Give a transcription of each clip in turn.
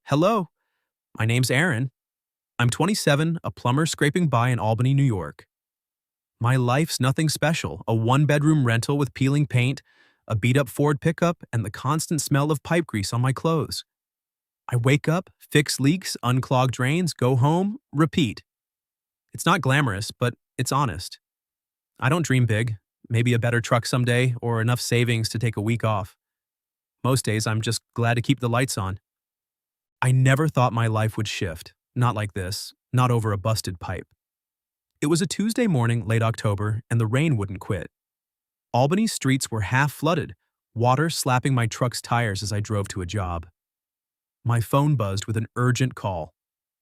Hello, my name's Aaron. I'm 27, a plumber scraping by in Albany, New York. My life's nothing special, a one-bedroom rental with peeling paint, a beat-up Ford pickup, and the constant smell of pipe grease on my clothes. I wake up, fix leaks, unclog drains, go home, repeat. It's not glamorous, but it's honest. I don't dream big, maybe a better truck someday or enough savings to take a week off. Most days I'm just glad to keep the lights on. I never thought my life would shift, not like this, not over a busted pipe. It was a Tuesday morning, late October, and the rain wouldn't quit. Albany's streets were half flooded, water slapping my truck's tires as I drove to a job. My phone buzzed with an urgent call.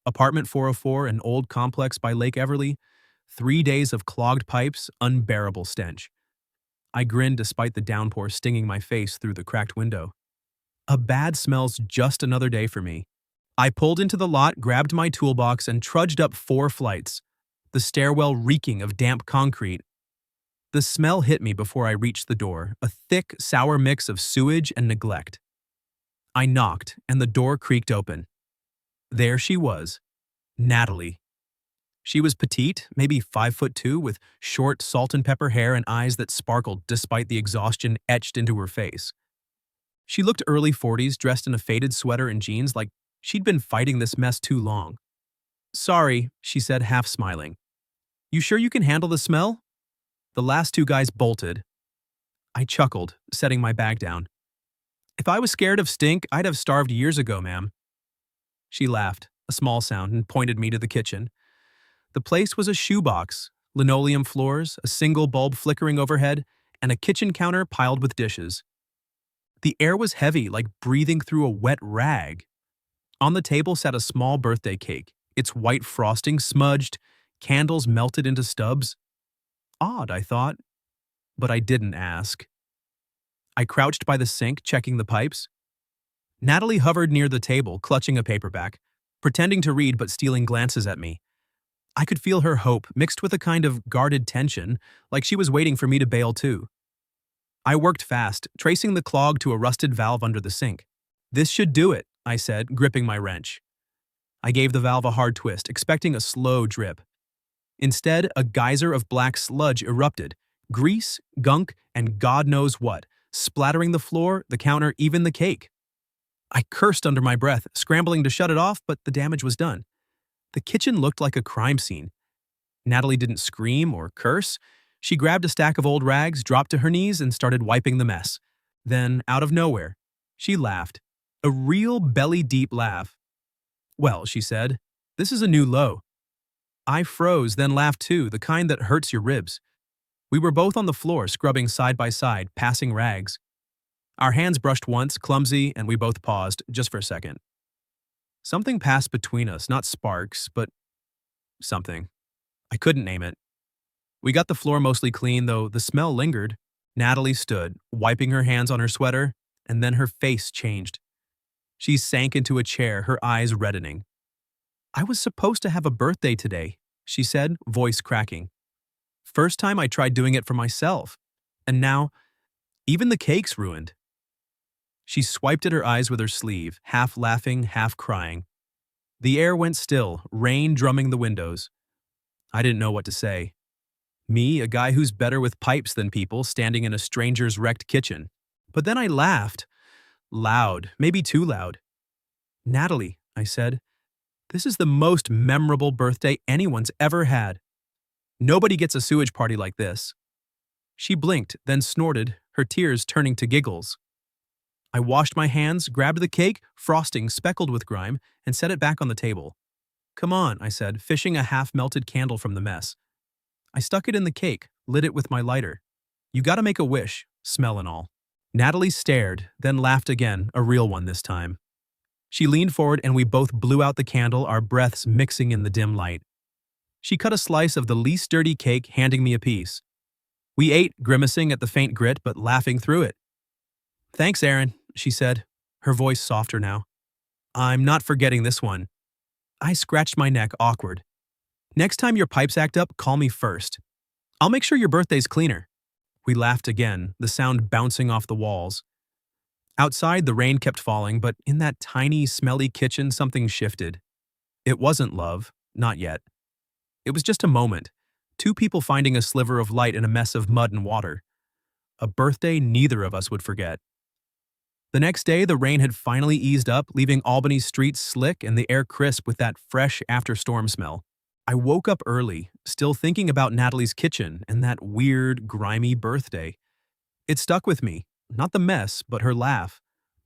Apartment 404, an old complex by Lake Everly. 3 days of clogged pipes, unbearable stench. I grinned despite the downpour stinging my face through the cracked window. A bad smell's just another day for me. I pulled into the lot, grabbed my toolbox, and trudged up 4 flights, the stairwell reeking of damp concrete. The smell hit me before I reached the door, a thick, sour mix of sewage and neglect. I knocked, and the door creaked open. There she was, Natalie. She was petite, maybe 5'2", with short salt and pepper hair and eyes that sparkled despite the exhaustion etched into her face. She looked early 40s, dressed in a faded sweater and jeans like she'd been fighting this mess too long. "Sorry," she said, half smiling. "You sure you can handle the smell?" The last 2 guys bolted. I chuckled, setting my bag down. "If I was scared of stink, I'd have starved years ago, ma'am." She laughed, a small sound, and pointed me to the kitchen. The place was a shoebox, linoleum floors, a single bulb flickering overhead, and a kitchen counter piled with dishes. The air was heavy, like breathing through a wet rag. On the table sat a small birthday cake, its white frosting smudged, candles melted into stubs. Odd, I thought, but I didn't ask. I crouched by the sink, checking the pipes. Natalie hovered near the table, clutching a paperback, pretending to read but stealing glances at me. I could feel her hope, mixed with a kind of guarded tension, like she was waiting for me to bail too. I worked fast, tracing the clog to a rusted valve under the sink. "This should do it," I said, gripping my wrench. I gave the valve a hard twist, expecting a slow drip. Instead, a geyser of black sludge erupted, grease, gunk, and God knows what, splattering the floor, the counter, even the cake. I cursed under my breath, scrambling to shut it off, but the damage was done. The kitchen looked like a crime scene. Natalie didn't scream or curse. She grabbed a stack of old rags, dropped to her knees, and started wiping the mess. Then, out of nowhere, she laughed. A real belly-deep laugh. "Well," she said, "this is a new low." I froze, then laughed too, the kind that hurts your ribs. We were both on the floor, scrubbing side by side, passing rags. Our hands brushed once, clumsy, and we both paused, just for a second. Something passed between us, not sparks, but something. I couldn't name it. We got the floor mostly clean, though the smell lingered. Natalie stood, wiping her hands on her sweater, and then her face changed. She sank into a chair, her eyes reddening. "I was supposed to have a birthday today," she said, voice cracking. "First time I tried doing it for myself. And now, even the cake's ruined." She swiped at her eyes with her sleeve, half laughing, half crying. The air went still, rain drumming the windows. I didn't know what to say. Me, a guy who's better with pipes than people, standing in a stranger's wrecked kitchen. But then I laughed. Loud, maybe too loud. "Natalie," I said, "this is the most memorable birthday anyone's ever had. Nobody gets a sewage party like this." She blinked, then snorted, her tears turning to giggles. I washed my hands, grabbed the cake, frosting speckled with grime, and set it back on the table. "Come on," I said, fishing a half-melted candle from the mess. I stuck it in the cake, lit it with my lighter. "You gotta make a wish, smell and all." Natalie stared, then laughed again, a real one this time. She leaned forward and we both blew out the candle, our breaths mixing in the dim light. She cut a slice of the least dirty cake, handing me a piece. We ate, grimacing at the faint grit but laughing through it. "Thanks, Aaron," she said, her voice softer now. "I'm not forgetting this one." I scratched my neck, awkward. "Next time your pipes act up, call me first. I'll make sure your birthday's cleaner." We laughed again, the sound bouncing off the walls. Outside, the rain kept falling, but in that tiny, smelly kitchen, something shifted. It wasn't love, not yet. It was just a moment. Two people finding a sliver of light in a mess of mud and water. A birthday neither of us would forget. The next day, the rain had finally eased up, leaving Albany's streets slick and the air crisp with that fresh after-storm smell. I woke up early, still thinking about Natalie's kitchen and that weird, grimy birthday. It stuck with me, not the mess, but her laugh,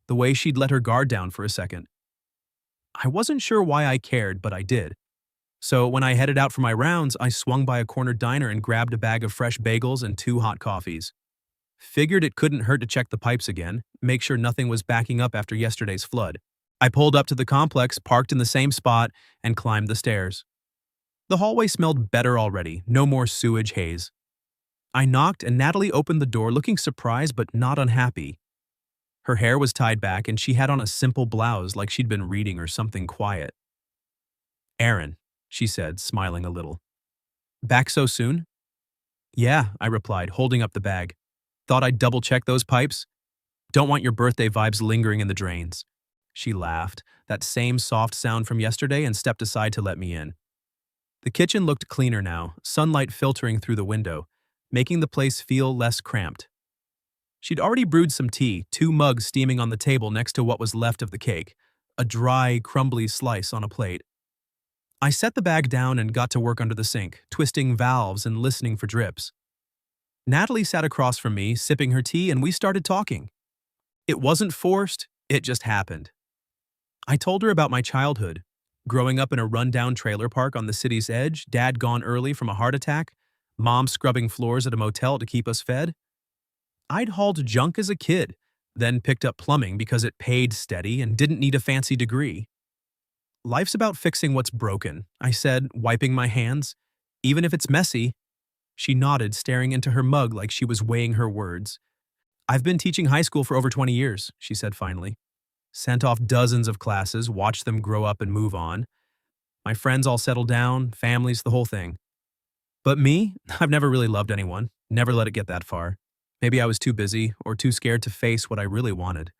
the way she'd let her guard down for a second. I wasn't sure why I cared, but I did. So when I headed out for my rounds, I swung by a corner diner and grabbed a bag of fresh bagels and 2 hot coffees. Figured it couldn't hurt to check the pipes again, make sure nothing was backing up after yesterday's flood. I pulled up to the complex, parked in the same spot, and climbed the stairs. The hallway smelled better already, no more sewage haze. I knocked and Natalie opened the door looking surprised but not unhappy. Her hair was tied back and she had on a simple blouse like she'd been reading or something quiet. "Aaron," she said, smiling a little. "Back so soon?" "Yeah," I replied, holding up the bag. "Thought I'd double-check those pipes. Don't want your birthday vibes lingering in the drains." She laughed, that same soft sound from yesterday, and stepped aside to let me in. The kitchen looked cleaner now, sunlight filtering through the window, making the place feel less cramped. She'd already brewed some tea, 2 mugs steaming on the table next to what was left of the cake, a dry, crumbly slice on a plate. I set the bag down and got to work under the sink, twisting valves and listening for drips. Natalie sat across from me, sipping her tea, and we started talking. It wasn't forced, it just happened. I told her about my childhood, growing up in a rundown trailer park on the city's edge, dad gone early from a heart attack, mom scrubbing floors at a motel to keep us fed. I'd hauled junk as a kid, then picked up plumbing because it paid steady and didn't need a fancy degree. "Life's about fixing what's broken," I said, wiping my hands. "Even if it's messy." She nodded, staring into her mug like she was weighing her words. "I've been teaching high school for over 20 years, she said finally. "Sent off dozens of classes, watched them grow up and move on. My friends all settled down, families, the whole thing. But me, I've never really loved anyone, never let it get that far. Maybe I was too busy or too scared to face what I really wanted."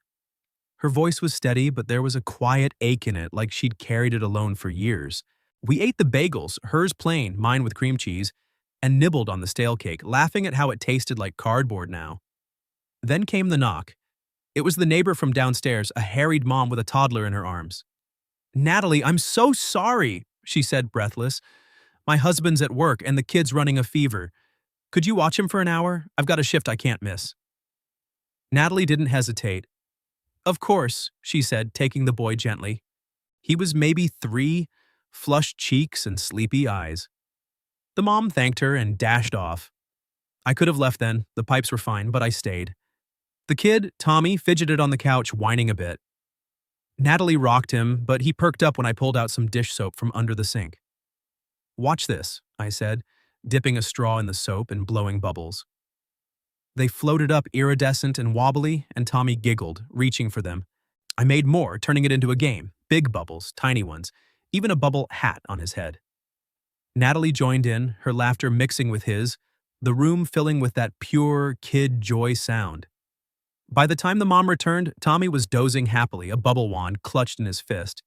Her voice was steady, but there was a quiet ache in it, like she'd carried it alone for years. We ate the bagels, hers plain, mine with cream cheese, and nibbled on the stale cake, laughing at how it tasted like cardboard now. Then came the knock. It was the neighbor from downstairs, a harried mom with a toddler in her arms. "Natalie, I'm so sorry," she said, breathless. "My husband's at work and the kid's running a fever. Could you watch him for an hour? I've got a shift I can't miss." Natalie didn't hesitate. "Of course," she said, taking the boy gently. He was maybe 3, flushed cheeks and sleepy eyes. The mom thanked her and dashed off. I could have left then, the pipes were fine, but I stayed. The kid, Tommy, fidgeted on the couch, whining a bit. Natalie rocked him, but he perked up when I pulled out some dish soap from under the sink. "Watch this," I said, dipping a straw in the soap and blowing bubbles. They floated up iridescent and wobbly, and Tommy giggled, reaching for them. I made more, turning it into a game. Big bubbles, tiny ones, even a bubble hat on his head. Natalie joined in, her laughter mixing with his, the room filling with that pure kid joy sound. By the time the mom returned, Tommy was dozing happily, a bubble wand clutched in his fist.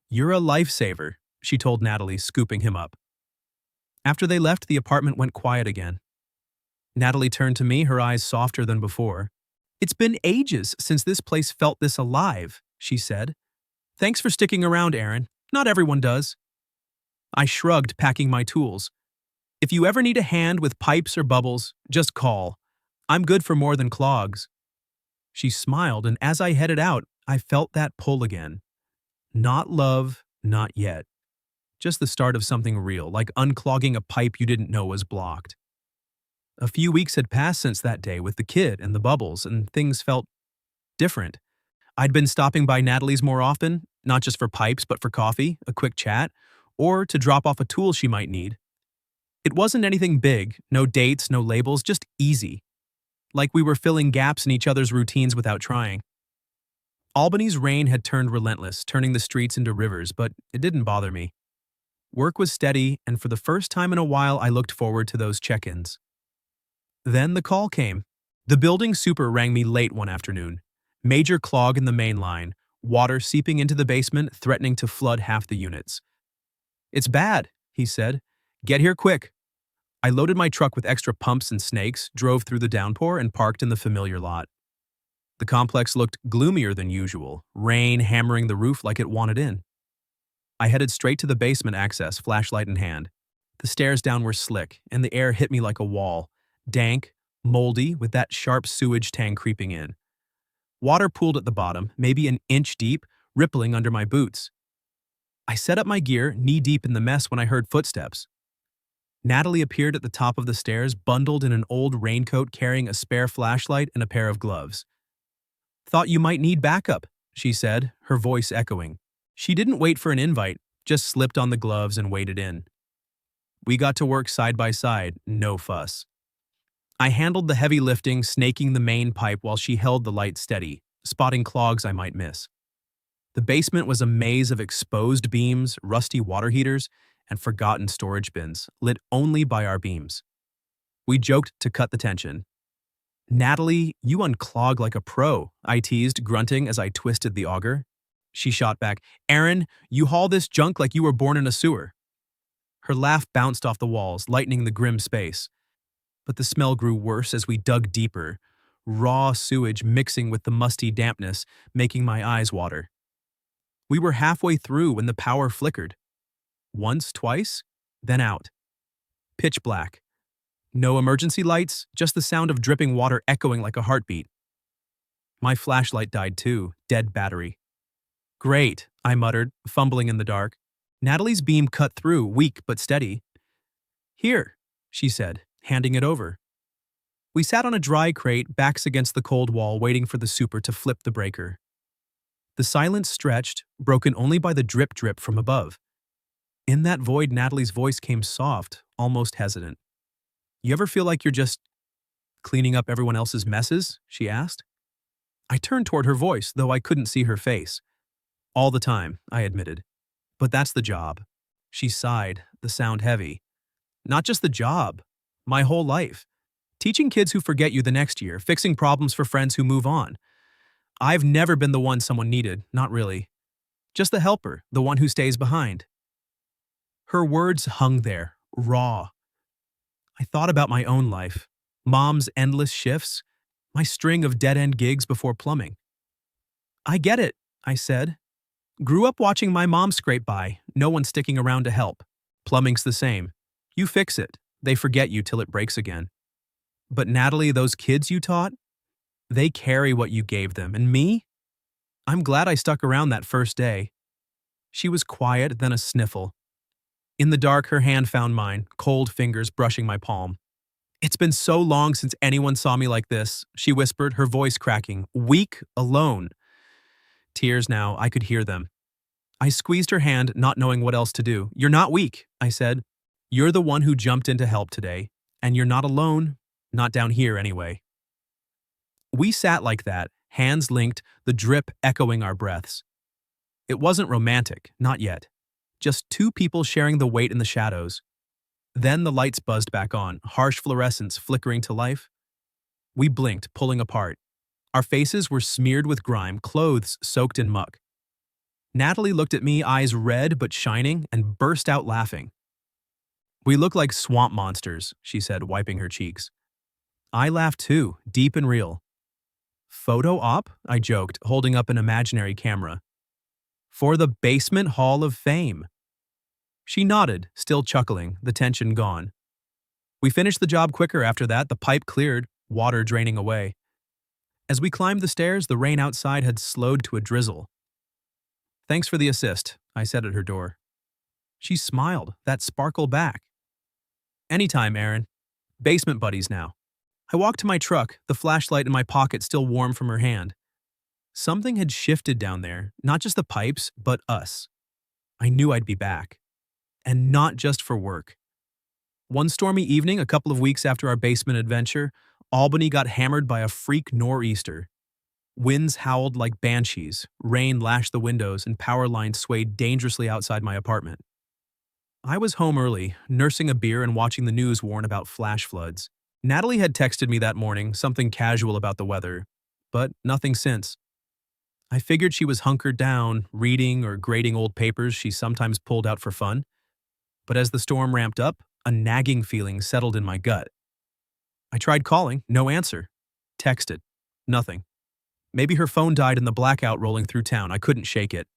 "You're a lifesaver," she told Natalie, scooping him up. After they left, the apartment went quiet again. Natalie turned to me, her eyes softer than before. "It's been ages since this place felt this alive," she said. "Thanks for sticking around, Aaron. Not everyone does." I shrugged, packing my tools. "If you ever need a hand with pipes or bubbles, just call. I'm good for more than clogs." She smiled, and as I headed out, I felt that pull again. Not love, not yet. Just the start of something real, like unclogging a pipe you didn't know was blocked. A few weeks had passed since that day with the kid and the bubbles, and things felt different. I'd been stopping by Natalie's more often, not just for pipes but for coffee, a quick chat, or to drop off a tool she might need. It wasn't anything big, no dates, no labels, just easy. Like we were filling gaps in each other's routines without trying. Albany's rain had turned relentless, turning the streets into rivers, but it didn't bother me. Work was steady, and for the first time in a while I looked forward to those check-ins. Then the call came. The building super rang me late one afternoon. Major clog in the main line, water seeping into the basement, threatening to flood half the units. It's bad, he said. Get here quick. I loaded my truck with extra pumps and snakes, drove through the downpour, and parked in the familiar lot. The complex looked gloomier than usual, rain hammering the roof like it wanted in. I headed straight to the basement access, flashlight in hand. The stairs down were slick, and the air hit me like a wall, dank, moldy, with that sharp sewage tang creeping in. Water pooled at the bottom, maybe an inch deep, rippling under my boots. I set up my gear, knee-deep in the mess, when I heard footsteps. Natalie appeared at the top of the stairs, bundled in an old raincoat, carrying a spare flashlight and a pair of gloves. "Thought you might need backup," she said, her voice echoing. She didn't wait for an invite, just slipped on the gloves and waded in. We got to work side by side, no fuss. I handled the heavy lifting, snaking the main pipe while she held the light steady, spotting clogs I might miss. The basement was a maze of exposed beams, rusty water heaters, and forgotten storage bins, lit only by our beams. We joked to cut the tension. "Natalie, you unclog like a pro," I teased, grunting as I twisted the auger. She shot back, "Aaron, you haul this junk like you were born in a sewer." Her laugh bounced off the walls, lightening the grim space. But the smell grew worse as we dug deeper, raw sewage mixing with the musty dampness, making my eyes water. We were halfway through when the power flickered. Once, twice, then out. Pitch black. No emergency lights, just the sound of dripping water echoing like a heartbeat. My flashlight died too, dead battery. "Great," I muttered, fumbling in the dark. Natalie's beam cut through, weak but steady. "Here," she said, handing it over. We sat on a dry crate, backs against the cold wall, waiting for the super to flip the breaker. The silence stretched, broken only by the drip-drip from above. In that void, Natalie's voice came soft, almost hesitant. "You ever feel like you're just cleaning up everyone else's messes?" she asked. I turned toward her voice, though I couldn't see her face. "All the time," I admitted. "But that's the job." She sighed, the sound heavy. "Not just the job. My whole life. Teaching kids who forget you the next year, fixing problems for friends who move on. I've never been the one someone needed, not really. Just the helper, the one who stays behind." Her words hung there, raw. I thought about my own life, Mom's endless shifts, my string of dead-end gigs before plumbing. "I get it," I said. "Grew up watching my mom scrape by, no one sticking around to help. Plumbing's the same. You fix it, they forget you till it breaks again. But Natalie, those kids you taught, they carry what you gave them, and me? I'm glad I stuck around that first day." She was quiet, then a sniffle. In the dark, her hand found mine, cold fingers brushing my palm. "It's been so long since anyone saw me like this," she whispered, her voice cracking. "Weak, alone." Tears now, I could hear them. I squeezed her hand, not knowing what else to do. "You're not weak," I said. "You're the one who jumped in to help today, and you're not alone, not down here anyway." We sat like that, hands linked, the drip echoing our breaths. It wasn't romantic, not yet. Just two people sharing the weight in the shadows. Then the lights buzzed back on, harsh fluorescence flickering to life. We blinked, pulling apart. Our faces were smeared with grime, clothes soaked in muck. Natalie looked at me, eyes red but shining, and burst out laughing. "We look like swamp monsters," she said, wiping her cheeks. I laughed too, deep and real. "Photo op?" I joked, holding up an imaginary camera. "For the Basement Hall of Fame." She nodded, still chuckling, the tension gone. We finished the job quicker after that, the pipe cleared, water draining away. As we climbed the stairs, the rain outside had slowed to a drizzle. "Thanks for the assist," I said at her door. She smiled, that sparkle back. "Anytime, Aaron. Basement buddies now." I walked to my truck, the flashlight in my pocket still warm from her hand. Something had shifted down there, not just the pipes, but us. I knew I'd be back. And not just for work. One stormy evening, a couple of weeks after our basement adventure, Albany got hammered by a freak nor'easter. Winds howled like banshees, rain lashed the windows, and power lines swayed dangerously outside my apartment. I was home early, nursing a beer and watching the news warn about flash floods. Natalie had texted me that morning, something casual about the weather, but nothing since. I figured she was hunkered down, reading or grading old papers she sometimes pulled out for fun. But as the storm ramped up, a nagging feeling settled in my gut. I tried calling, no answer. Texted, nothing. Maybe her phone died in the blackout rolling through town. I couldn't shake it.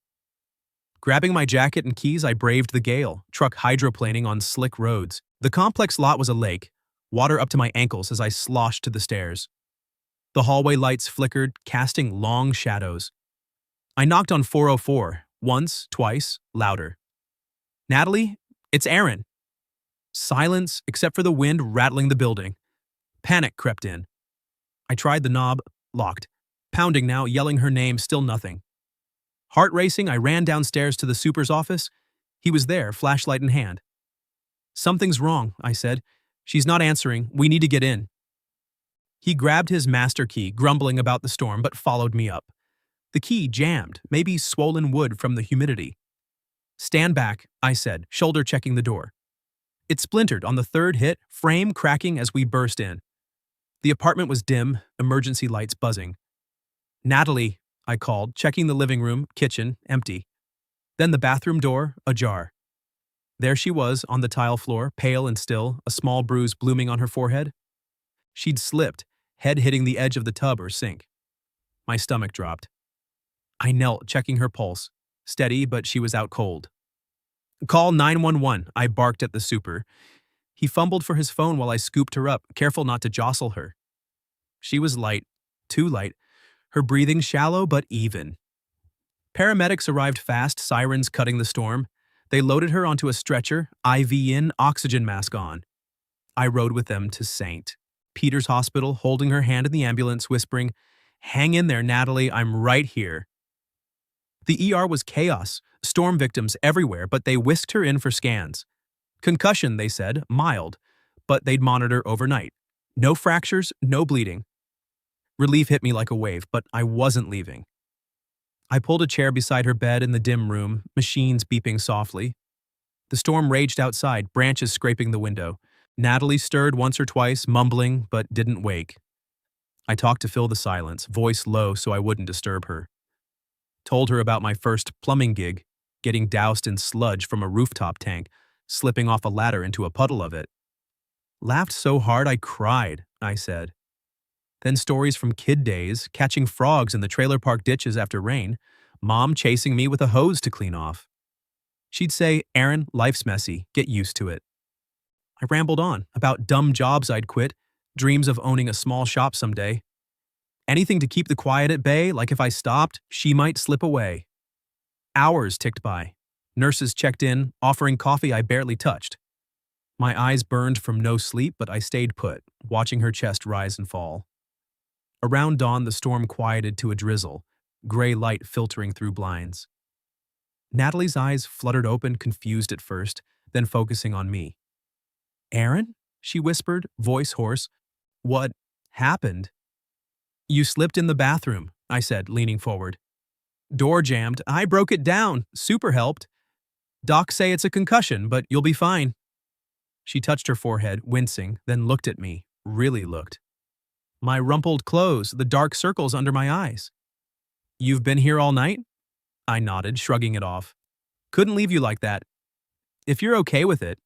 Grabbing my jacket and keys, I braved the gale, truck hydroplaning on slick roads. The complex lot was a lake, water up to my ankles as I sloshed to the stairs. The hallway lights flickered, casting long shadows. I knocked on 404, once, twice, louder. Natalie, it's Aaron. Silence, except for the wind rattling the building. Panic crept in. I tried the knob, locked. Pounding now, yelling her name, still nothing. Heart racing, I ran downstairs to the super's office. He was there, flashlight in hand. Something's wrong, I said. She's not answering. We need to get in. He grabbed his master key, grumbling about the storm, but followed me up. The key jammed, maybe swollen wood from the humidity. Stand back, I said, shoulder checking the door. It splintered on the third hit, frame cracking as we burst in. The apartment was dim, emergency lights buzzing. Natalie, I called, checking the living room, kitchen, empty. Then the bathroom door, ajar. There she was, on the tile floor, pale and still, a small bruise blooming on her forehead. She'd slipped, head hitting the edge of the tub or sink. My stomach dropped. I knelt, checking her pulse. Steady, but she was out cold. Call 911, I barked at the super. He fumbled for his phone while I scooped her up, careful not to jostle her. She was light, too light, her breathing shallow but even. Paramedics arrived fast, sirens cutting the storm. They loaded her onto a stretcher, IV in, oxygen mask on. I rode with them to St. Peter's Hospital, holding her hand in the ambulance, whispering, "Hang in there, Natalie, I'm right here." The ER was chaos, storm victims everywhere, but they whisked her in for scans. Concussion, they said, mild, but they'd monitor overnight. No fractures, no bleeding. Relief hit me like a wave, but I wasn't leaving. I pulled a chair beside her bed in the dim room, machines beeping softly. The storm raged outside, branches scraping the window. Natalie stirred once or twice, mumbling, but didn't wake. I talked to fill the silence, voice low so I wouldn't disturb her. Told her about my first plumbing gig, getting doused in sludge from a rooftop tank, slipping off a ladder into a puddle of it. Laughed so hard I cried, I said. Then stories from kid days, catching frogs in the trailer park ditches after rain, Mom chasing me with a hose to clean off. She'd say, "Aaron, life's messy, get used to it." I rambled on, about dumb jobs I'd quit, dreams of owning a small shop someday. Anything to keep the quiet at bay, like if I stopped, she might slip away. Hours ticked by. Nurses checked in, offering coffee I barely touched. My eyes burned from no sleep, but I stayed put, watching her chest rise and fall. Around dawn, the storm quieted to a drizzle, gray light filtering through blinds. Natalie's eyes fluttered open, confused at first, then focusing on me. "Aaron?" she whispered, voice hoarse. "What happened?" "You slipped in the bathroom," I said, leaning forward. "Door jammed. I broke it down. Super helped. Docs say it's a concussion, but you'll be fine." She touched her forehead, wincing, then looked at me, really looked. My rumpled clothes, the dark circles under my eyes. "You've been here all night?" I nodded, shrugging it off. "Couldn't leave you like that. If you're okay with it.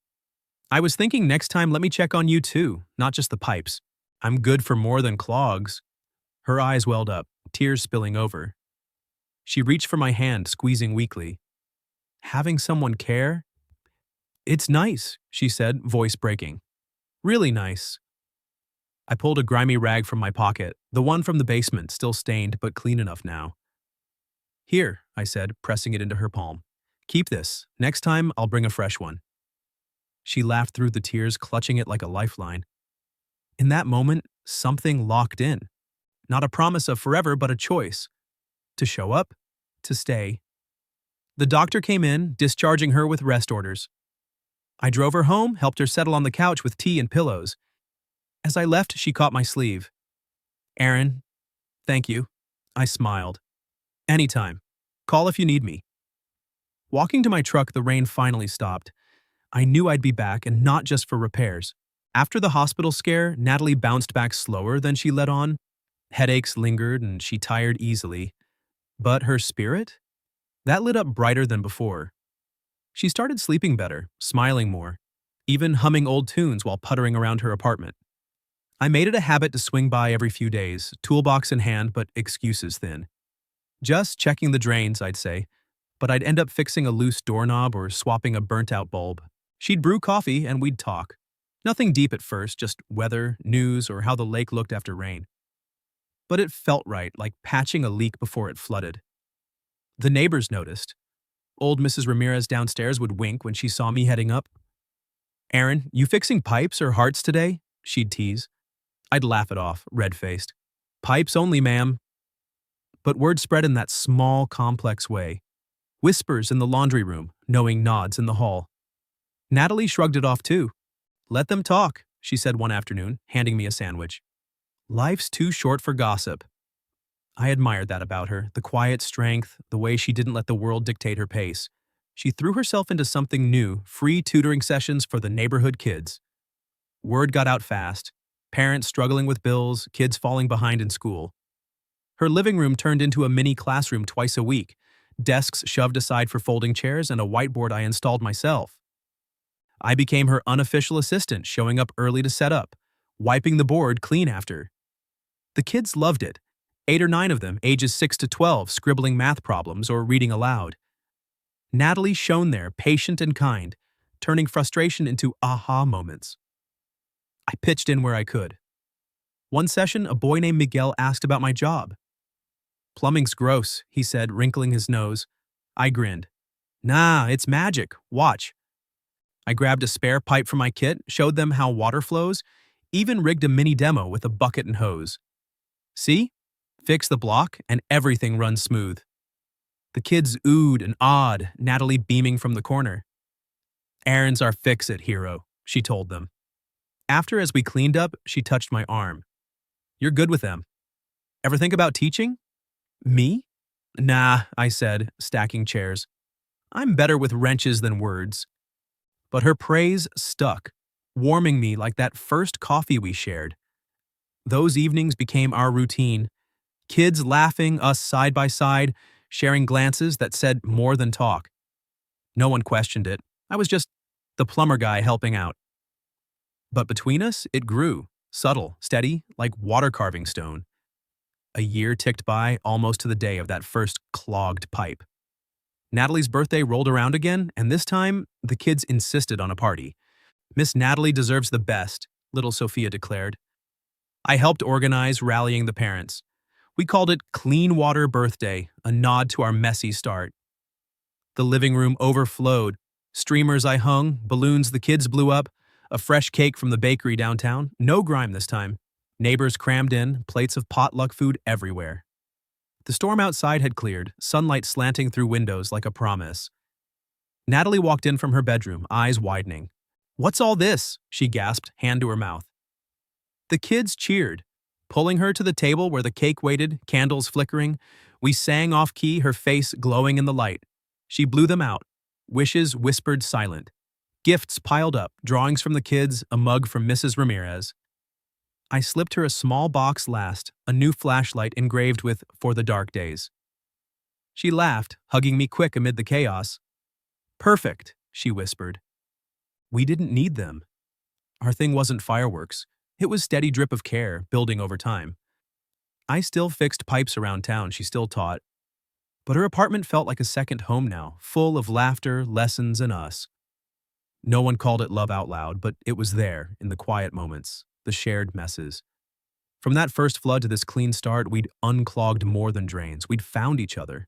I was thinking next time let me check on you too, not just the pipes. I'm good for more than clogs." Her eyes welled up, tears spilling over. She reached for my hand, squeezing weakly. "Having someone care? It's nice," she said, voice breaking. "Really nice." I pulled a grimy rag from my pocket, the one from the basement, still stained but clean enough now. "Here," I said, pressing it into her palm. "Keep this. Next time, I'll bring a fresh one." She laughed through the tears, clutching it like a lifeline. In that moment, something locked in. Not a promise of forever, but a choice. To show up, to stay. The doctor came in, discharging her with rest orders. I drove her home, helped her settle on the couch with tea and pillows. As I left, she caught my sleeve. "Aaron, thank you." I smiled. "Anytime. Call if you need me." Walking to my truck, the rain finally stopped. I knew I'd be back, and not just for repairs. After the hospital scare, Natalie bounced back slower than she let on. Headaches lingered, and she tired easily. But her spirit? That lit up brighter than before. She started sleeping better, smiling more, even humming old tunes while puttering around her apartment. I made it a habit to swing by every few days, toolbox in hand but excuses thin. Just checking the drains, I'd say, but I'd end up fixing a loose doorknob or swapping a burnt-out bulb. She'd brew coffee and we'd talk. Nothing deep at first, just weather, news, or how the lake looked after rain. But it felt right, like patching a leak before it flooded. The neighbors noticed. Old Mrs. Ramirez downstairs would wink when she saw me heading up. "Aaron, you fixing pipes or hearts today?" she'd tease. I'd laugh it off, red-faced. "Pipes only, ma'am." But word spread in that small, complex way. Whispers in the laundry room, knowing nods in the hall. Natalie shrugged it off too. "Let them talk," she said one afternoon, handing me a sandwich. "Life's too short for gossip." I admired that about her, the quiet strength, the way she didn't let the world dictate her pace. She threw herself into something new, free tutoring sessions for the neighborhood kids. Word got out fast. Parents struggling with bills, kids falling behind in school. Her living room turned into a mini classroom twice a week, desks shoved aside for folding chairs and a whiteboard I installed myself. I became her unofficial assistant, showing up early to set up, wiping the board clean after. The kids loved it. 8 or 9 of them, ages 6 to 12, scribbling math problems or reading aloud. Natalie shone there, patient and kind, turning frustration into aha moments. I pitched in where I could. One session, a boy named Miguel asked about my job. "Plumbing's gross," he said, wrinkling his nose. I grinned. "Nah, it's magic. Watch." I grabbed a spare pipe from my kit, showed them how water flows, even rigged a mini demo with a bucket and hose. "See? Fix the block, and everything runs smooth." The kids oohed and awed, Natalie beaming from the corner. "Aaron's our fix-it hero," she told them. After, as we cleaned up, she touched my arm. "You're good with them. Ever think about teaching?" "Me?" "Nah," I said, stacking chairs. "I'm better with wrenches than words." But her praise stuck, warming me like that first coffee we shared. Those evenings became our routine. Kids laughing, us side by side, sharing glances that said more than talk. No one questioned it. I was just the plumber guy helping out. But between us, it grew, subtle, steady, like water carving stone. A year ticked by, almost to the day of that first clogged pipe. Natalie's birthday rolled around again, and this time, the kids insisted on a party. "Miss Natalie deserves the best," little Sophia declared. I helped organize, rallying the parents. We called it Clean Water Birthday, a nod to our messy start. The living room overflowed. Streamers I hung, balloons the kids blew up, a fresh cake from the bakery downtown, no grime this time. Neighbors crammed in, plates of potluck food everywhere. The storm outside had cleared, sunlight slanting through windows like a promise. Natalie walked in from her bedroom, eyes widening. "What's all this?" she gasped, hand to her mouth. The kids cheered. Pulling her to the table where the cake waited, candles flickering, we sang off-key, her face glowing in the light. She blew them out. Wishes whispered silent. Gifts piled up, drawings from the kids, a mug from Mrs. Ramirez. I slipped her a small box last, a new flashlight engraved with "For the Dark Days." She laughed, hugging me quick amid the chaos. "Perfect," she whispered. We didn't need them. Our thing wasn't fireworks. It was steady drip of care, building over time. I still fixed pipes around town, she still taught. But her apartment felt like a second home now, full of laughter, lessons, and us. No one called it love out loud, but it was there, in the quiet moments, the shared messes. From that first flood to this clean start, we'd unclogged more than drains. We'd found each other.